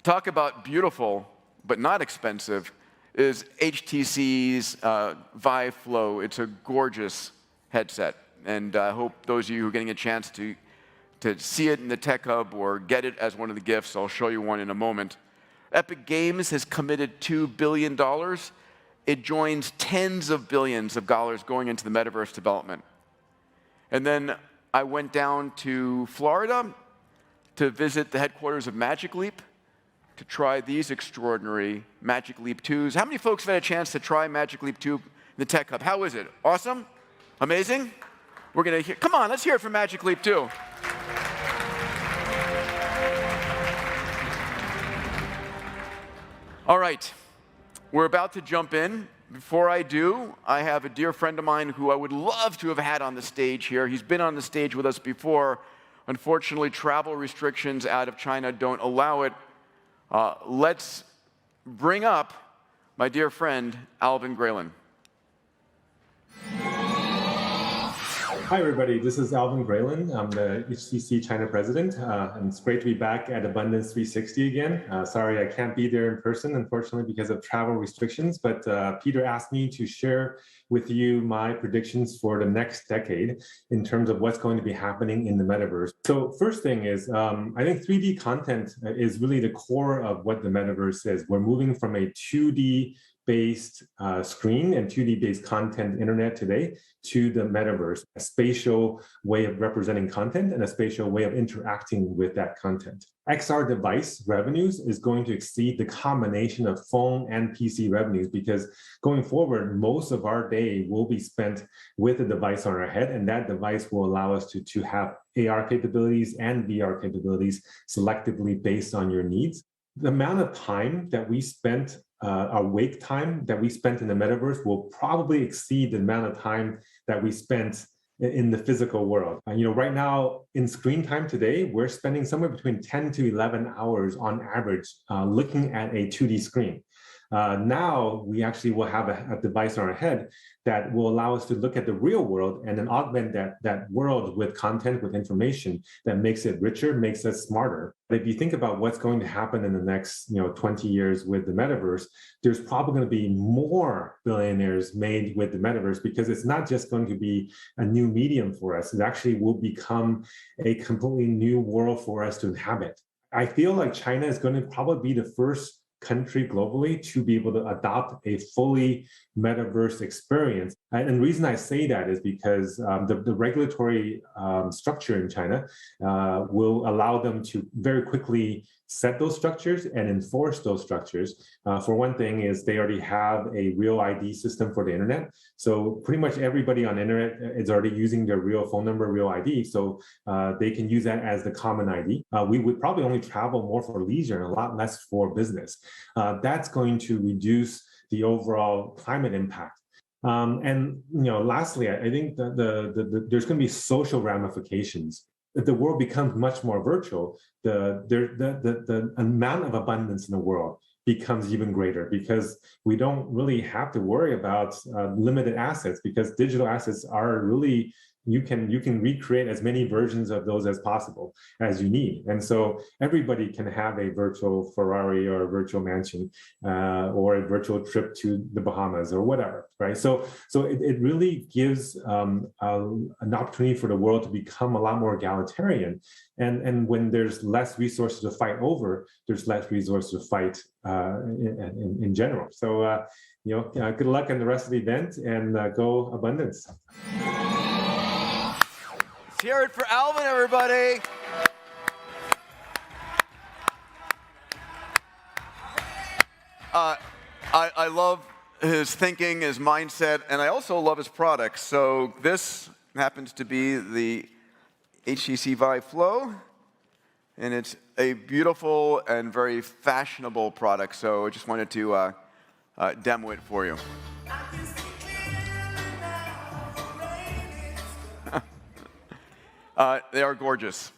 talk about beautiful but not expensive is HTC's VIVE Flow. It's a gorgeous headset, and I hope those of you who are getting a chance to see it in the Tech Hub or get it as one of the gifts, I'll show you one in a moment. Epic Games has committed $2 billion. It joins tens of billions of dollars going into the metaverse development. And then I went down to Florida to visit the headquarters of Magic Leap to try these extraordinary Magic Leap 2s. How many folks have had a chance to try Magic Leap 2 in the Tech Hub? How is it? Awesome? Amazing? We're going to hear, come on, let's hear it for Magic Leap 2. All right, we're about to jump in. Before I do, I have a dear friend of mine who I would love to have had on the stage here. He's been on the stage with us before. Unfortunately, travel restrictions out of China don't allow it. Let's bring up my dear friend, Alvin Graylin. Hi, everybody. This is Alvin Graylin. I'm the HTC China president, and it's great to be back at Abundance360 again. Sorry, I can't be there in person, unfortunately, because of travel restrictions, but Peter asked me to share with you my predictions for the next decade in terms of what's going to be happening in the metaverse. So first thing is, I think 3D content is really the core of what the metaverse is. We're moving from a 2D based screen and 2D-based content internet today to the metaverse, a spatial way of representing content and a spatial way of interacting with that content. XR device revenues is going to exceed the combination of phone and PC revenues because going forward, most of our day will be spent with a device on our head, and that device will allow us to have AR capabilities and VR capabilities selectively based on your needs. The amount of time that we spent our wake time that we spent in the metaverse will probably exceed the amount of time that we spent in the physical world. Right now in screen time today, we're spending somewhere between 10 to 11 hours on average looking at a 2D screen. Now we actually will have a device on our head that will allow us to look at the real world and then augment that world with content, with information that makes it richer, makes us smarter. But if you think about what's going to happen in the next 20 years with the metaverse, there's probably going to be more billionaires made with the metaverse because it's not just going to be a new medium for us. It actually will become a completely new world for us to inhabit. I feel like China is going to probably be the first country globally to be able to adopt a fully metaverse experience. And the reason I say that is because the regulatory structure in China will allow them to very quickly set those structures and enforce those structures. For one thing is they already have a real ID system for the internet. So pretty much everybody on the internet is already using their real phone number, real ID. So they can use that as the common ID. We would probably only travel more for leisure and a lot less for business. That's going to reduce the overall climate impact. And lastly, I think there's going to be social ramifications. If the world becomes much more virtual, the amount of abundance in the world becomes even greater because we don't really have to worry about limited assets because digital assets are really, you can recreate as many versions of those as possible as you need. And so everybody can have a virtual Ferrari or a virtual mansion or a virtual trip to the Bahamas or whatever, right? So it really gives an opportunity for the world to become a lot more egalitarian. And when there's less resources to fight over, there's less resources to fight in general. So, good luck in the rest of the event and go Abundance. Let's hear it for Alvin, everybody. I love his thinking, his mindset, and I also love his products. So this happens to be the HTC VIVE Flow, and it's a beautiful and very fashionable product. So I just wanted to demo it for you. They are gorgeous.